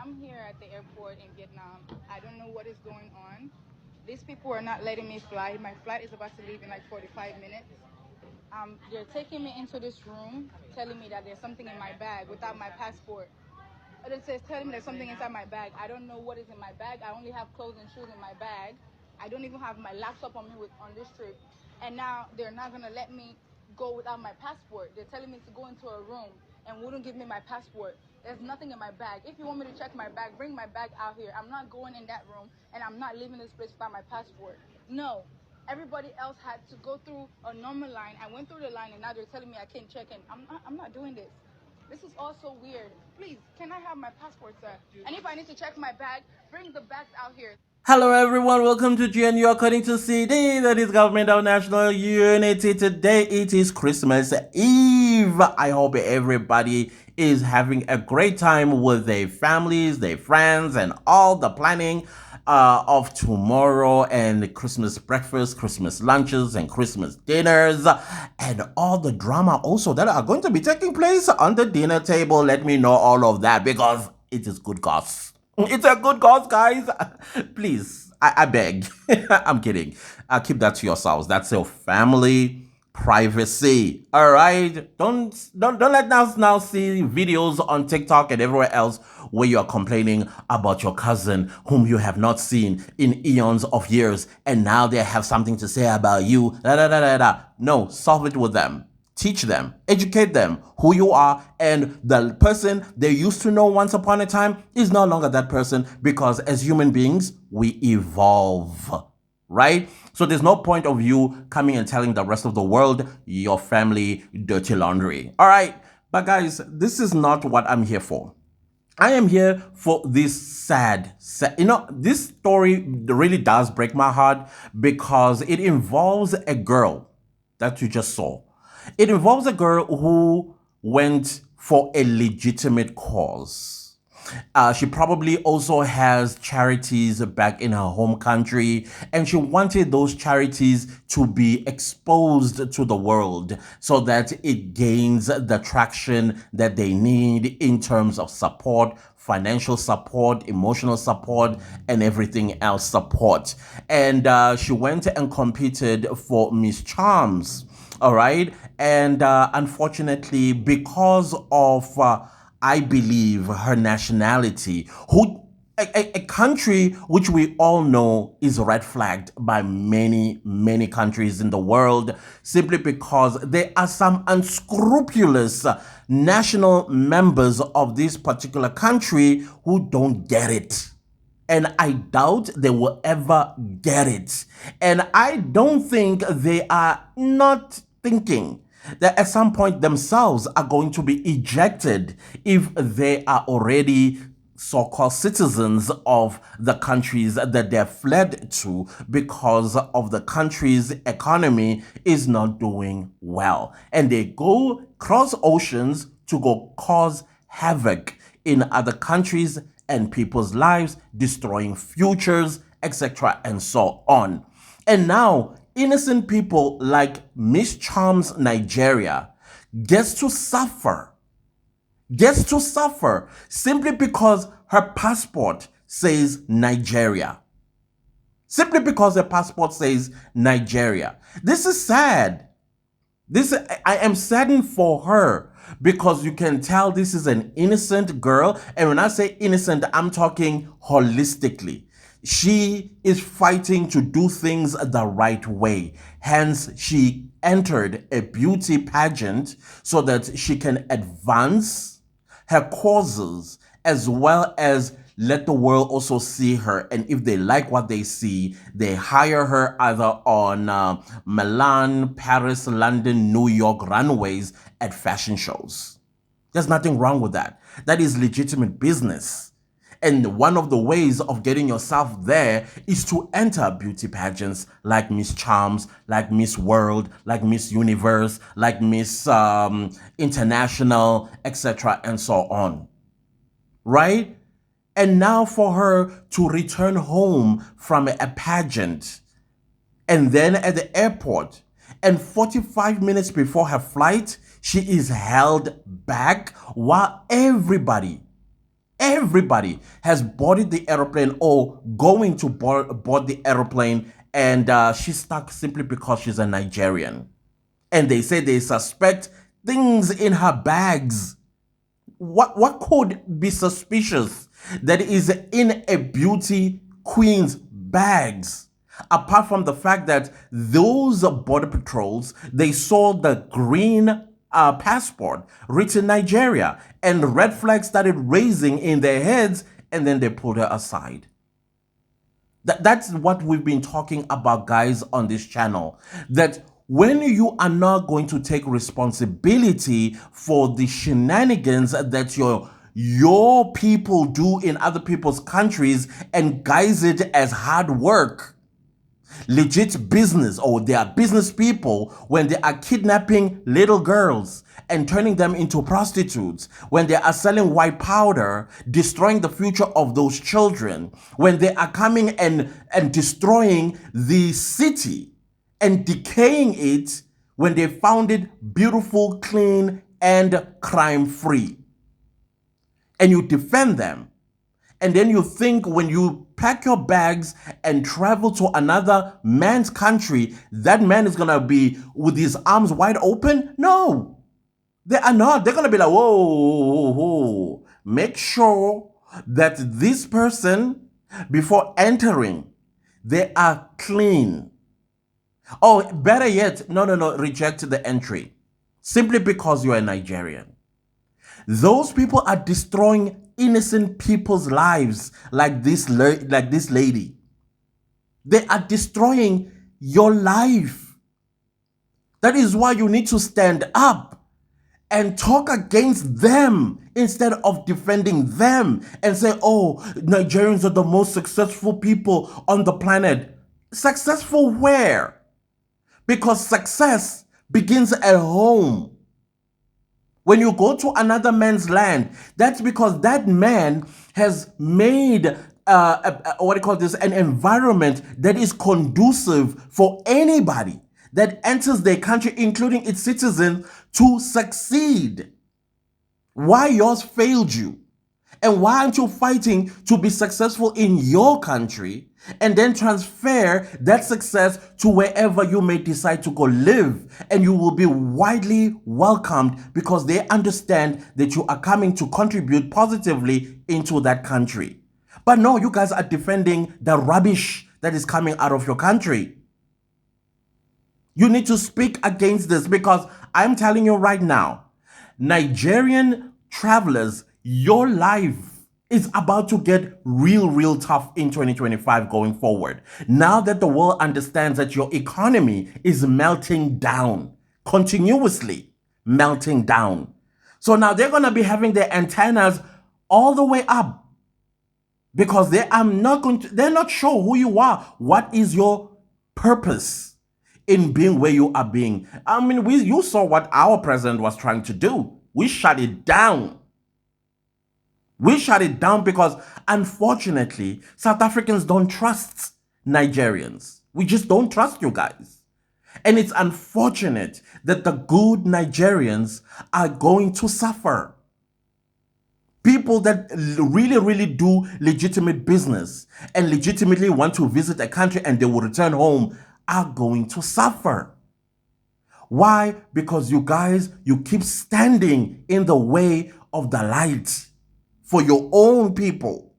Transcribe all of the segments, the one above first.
I'm here at the airport in Vietnam. I don't know what is going on. These people are not letting me fly. My flight is about to leave in like 45 minutes. They're taking me into this room, telling me that there's something in my bag without my passport. It says telling me there's something inside my bag. I don't know what is in my bag. I only have clothes and shoes in my bag. I don't even have my laptop on me on this trip. And now they're not gonna let me go without my passport. They're telling me to go into a room and wouldn't give me my passport. There's nothing in my bag. If you want me to check my bag, bring my bag out here. I'm not going in that room and I'm not leaving this place without my passport. No. Everybody else had to go through a normal line. I went through the line and now they're telling me I can't check in. I'm not doing this. This is also weird. Please, can I have my passport, sir? And if I need to check my bag, bring the bags out here. Hello everyone, welcome to GNU according to CD, that is Government of National Unity. Today it is Christmas Eve. I hope everybody is having a great time with their families, their friends, and all the planning of tomorrow and Christmas breakfast, Christmas lunches, and Christmas dinners, and all the drama also that are going to be taking place on the dinner table. Let me know all of that because it is good cause. It's a good cause, guys. Please, I beg. I'm kidding. Keep that to yourselves. That's your family privacy. All right. Don't let us now see videos on TikTok and everywhere else where you are complaining about your cousin whom you have not seen in eons of years, and now they have something to say about you. Da, da, da, da, da. No, solve it with them. Teach them, educate them who you are, and the person they used to know once upon a time is no longer that person, because as human beings, we evolve, right? So there's no point of you coming and telling the rest of the world your family dirty laundry. All right, but guys, this is not what I'm here for. I am here for this sad, this story really does break my heart because it involves a girl that you just saw. It involves a girl who went for a legitimate cause. She probably also has charities back in her home country, and she wanted those charities to be exposed to the world so that it gains the traction that they need in terms of support, financial support, emotional support, and everything else support. And she went and competed for Miss Charms. All right. And unfortunately, because of, I believe, her nationality, a country which we all know is red flagged by many, many countries in the world, simply because there are some unscrupulous national members of this particular country who don't get it. And I doubt they will ever get it. And I don't think they are not thinking that at some point themselves are going to be ejected if they are already so-called citizens of the countries that they're fled to, because of the country's economy is not doing well. And they go cross oceans to go cause havoc in other countries and people's lives, destroying futures, etc., and so on. And now, innocent people like Miss Charms Nigeria gets to suffer simply because her passport says Nigeria. Simply because her passport says Nigeria. This is sad. I am saddened for her, because you can tell this is an innocent girl. And when I say innocent, I'm talking holistically. She is fighting to do things the right way. Hence, she entered a beauty pageant so that she can advance her causes, as well as let the world also see her. And if they like what they see, they hire her either on Milan, Paris, London, New York runways at fashion shows. There's nothing wrong with that. That is legitimate business. And one of the ways of getting yourself there is to enter beauty pageants like Miss Charms, like Miss World, like Miss Universe, like Miss International, etc., and so on. Right? And now for her to return home from a pageant, and then at the airport, and 45 minutes before her flight, she is held back while everybody Everybody has boarded the aeroplane or going to board the aeroplane, and she's stuck simply because she's a Nigerian. And they say they suspect things in her bags. What could be suspicious that is in a beauty queen's bags? Apart from the fact that those border patrols, they saw the green passport written Nigeria, and red flags started raising in their heads, and then they pulled her aside. That's what we've been talking about, guys, on this channel. That when you are not going to take responsibility for the shenanigans that your people do in other people's countries and guise it as hard work, legit business, or they are business people, when they are kidnapping little girls and turning them into prostitutes, when they are selling white powder, destroying the future of those children, when they are coming and destroying the city and decaying it, when they found it beautiful, clean, and crime-free, and you defend them. And then you think when you pack your bags and travel to another man's country, that man is going to be with his arms wide open? No, they are not. They're going to be like, whoa, whoa, whoa. Make sure that this person, before entering, they are clean. Oh, better yet, no, reject the entry. Simply because you are a Nigerian. Those people are destroying innocent people's lives, like this lady. They are destroying your life. That is why you need to stand up and talk against them instead of defending them and say, oh, Nigerians are the most successful people on the planet. Successful where? Because success begins at home. When you go to another man's land, that's because that man has made an environment that is conducive for anybody that enters their country, including its citizens, to succeed. Why yours failed you? And why aren't you fighting to be successful in your country and then transfer that success to wherever you may decide to go live? And you will be widely welcomed because they understand that you are coming to contribute positively into that country. But no, you guys are defending the rubbish that is coming out of your country. You need to speak against this, because I'm telling you right now, Nigerian travelers, your life is about to get real tough in 2025 going forward. Now that the world understands that your economy is melting down, continuously melting down. So now they're going to be having their antennas all the way up, because they're not sure who you are. What is your purpose in being where you are being? I mean, you saw what our president was trying to do. We shut it down. We shut it down because, unfortunately, South Africans don't trust Nigerians. We just don't trust you guys. And it's unfortunate that the good Nigerians are going to suffer. People that really do legitimate business and legitimately want to visit a country and they will return home are going to suffer. Why? Because you guys, you keep standing in the way of the light for your own people.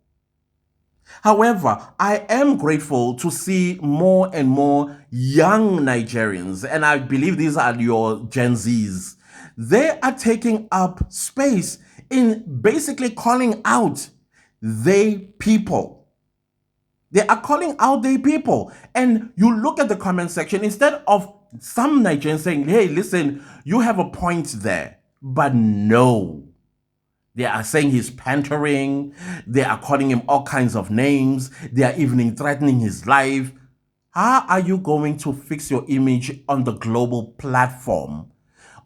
However, I am grateful to see more and more young Nigerians, and I believe these are your Gen Zs. They are taking up space in basically calling out they people. They are calling out their people. And you look at the comment section, instead of some Nigerians saying, hey, listen, you have a point there. But no. They are saying he's pandering. They are calling him all kinds of names. They are even threatening his life. How are you going to fix your image on the global platform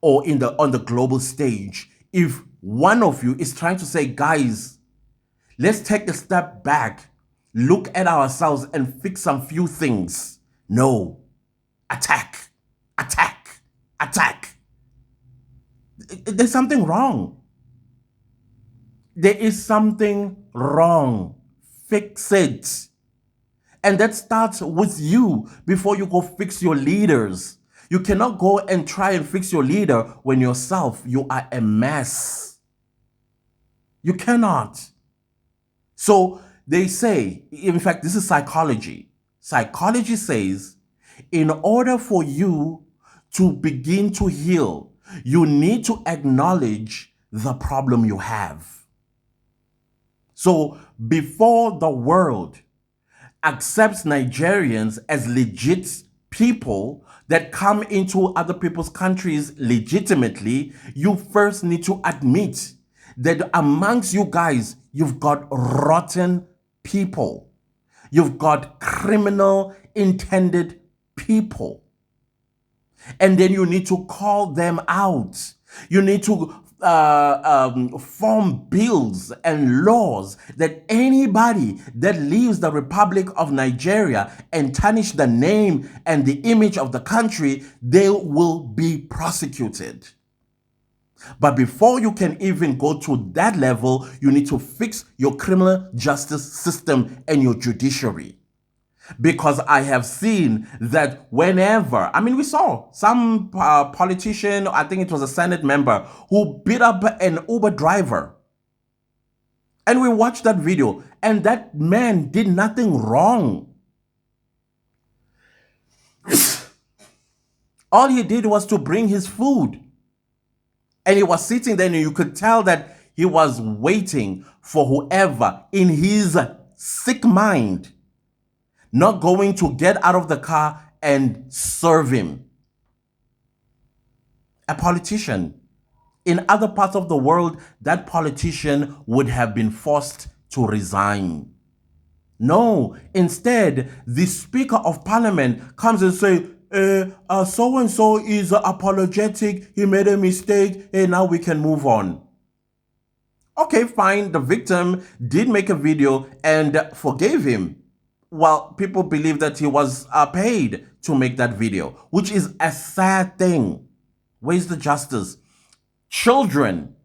or on the global stage if one of you is trying to say, guys, let's take a step back, look at ourselves and fix some few things? No. Attack. There's something wrong. There is something wrong. Fix it. And that starts with you before you go fix your leaders. You cannot go and try and fix your leader when yourself, you are a mess. You cannot. So they say, in fact, this is psychology. Psychology says, in order for you to begin to heal, you need to acknowledge the problem you have. So before the world accepts Nigerians as legit people that come into other people's countries legitimately, you first need to admit that amongst you guys, you've got rotten people. You've got criminal intended people. And then you need to call them out. You need to form bills and laws that anybody that leaves the Republic of Nigeria and tarnish the name and the image of the country, they will be prosecuted. But before you can even go to that level, you need to fix your criminal justice system and your judiciary. Because I have seen that whenever, we saw some politician, I think it was a Senate member, who beat up an Uber driver. And we watched that video, and that man did nothing wrong. All he did was to bring his food. And he was sitting there, and you could tell that he was waiting for whoever in his sick mind, not going to get out of the car and serve him. A politician. In other parts of the world, that politician would have been forced to resign. No, instead, the Speaker of Parliament comes and says, so-and-so is apologetic, he made a mistake, and now we can move on. Okay, fine, the victim did make a video and forgave him. Well, people believe that he was paid to make that video, which is a sad thing. Where's the justice? Children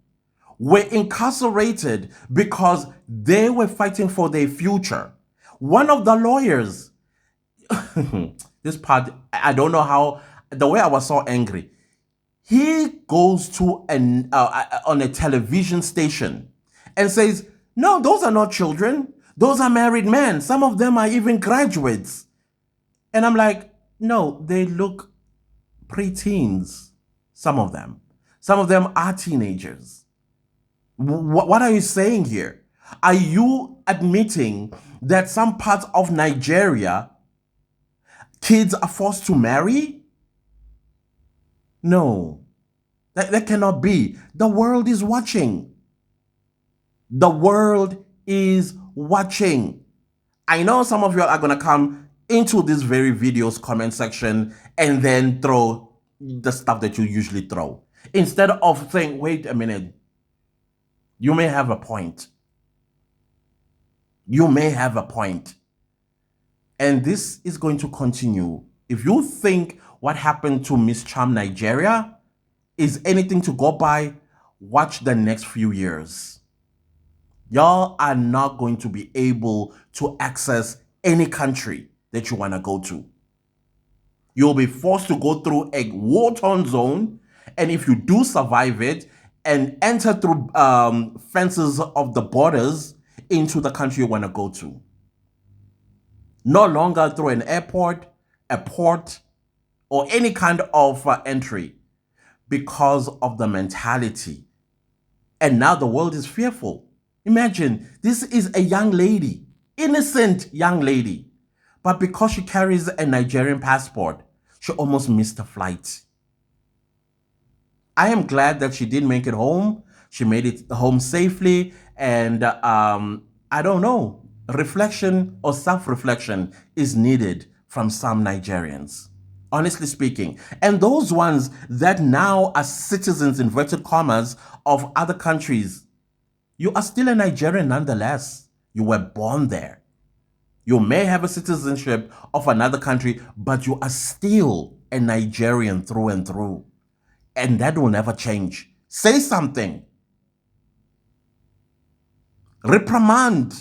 were incarcerated because they were fighting for their future. One of the lawyers, this part, I don't know how, the way I was so angry. He goes to on a television station and says, no, those are not children. Those are married men. Some of them are even graduates. And I'm like, no, they look preteens. Some of them. Some of them are teenagers. What are you saying here? Are you admitting that some parts of Nigeria, kids are forced to marry? No, that cannot be. The world is watching. The world is watching. I know some of you are going to come into this very video's comment section and then throw the stuff that you usually throw. Instead of saying, wait a minute, you may have a point. You may have a point. And this is going to continue. If you think what happened to Miss Charm Nigeria is anything to go by, watch the next few years. Y'all are not going to be able to access any country that you want to go to. You'll be forced to go through a war-torn zone, and if you do survive it and enter through fences of the borders into the country you want to go to. No longer through an airport, a port, or any kind of entry because of the mentality. And now the world is fearful. Imagine, this is a young lady, innocent young lady, but because she carries a Nigerian passport, she almost missed a flight. I am glad that she did make it home. She made it home safely. And I don't know, reflection or self-reflection is needed from some Nigerians, honestly speaking. And those ones that now are citizens, inverted commas, of other countries, you are still a Nigerian nonetheless. You were born there. You may have a citizenship of another country, but you are still a Nigerian through and through. And that will never change. Say something. reprimand.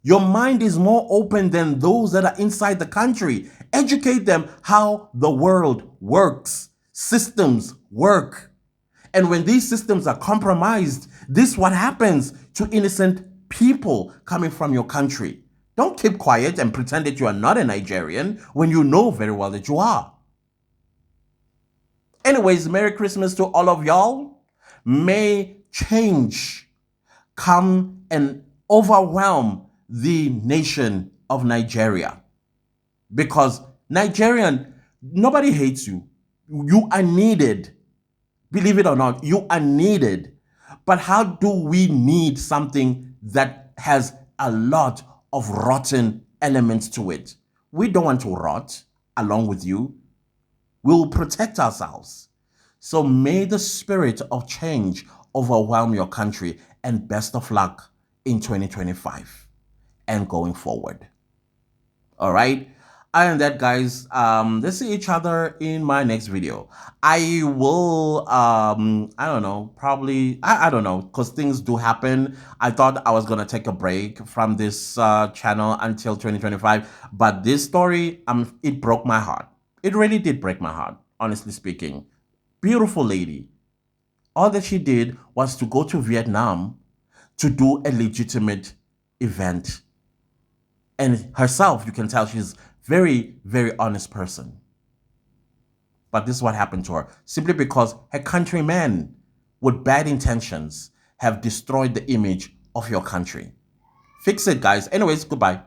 Your mind is more open than those that are inside the country. Educate them how the world works, systems work. And when these systems are compromised, this is what happens to innocent people coming from your country. Don't keep quiet and pretend that you are not a Nigerian when you know very well that you are. Anyways, Merry Christmas to all of y'all. May change come and overwhelm the nation of Nigeria. Because Nigerian, nobody hates you. You are needed. Believe it or not, you are needed. But how do we need something that has a lot of rotten elements to it? We don't want to rot along with you. We will protect ourselves. So may the spirit of change overwhelm your country, and best of luck in 2025 and going forward. All right. Other than that, guys, let's see each other in my next video. I will, I don't know, probably, I don't know, because things do happen. I thought I was going to take a break from this channel until 2025. But this story, it broke my heart. It really did break my heart, honestly speaking. Beautiful lady. All that she did was to go to Vietnam to do a legitimate event. And herself, you can tell she's very, very honest person. But this is what happened to her. Simply because her countrymen with bad intentions have destroyed the image of your country. Fix it, guys. Anyways, goodbye.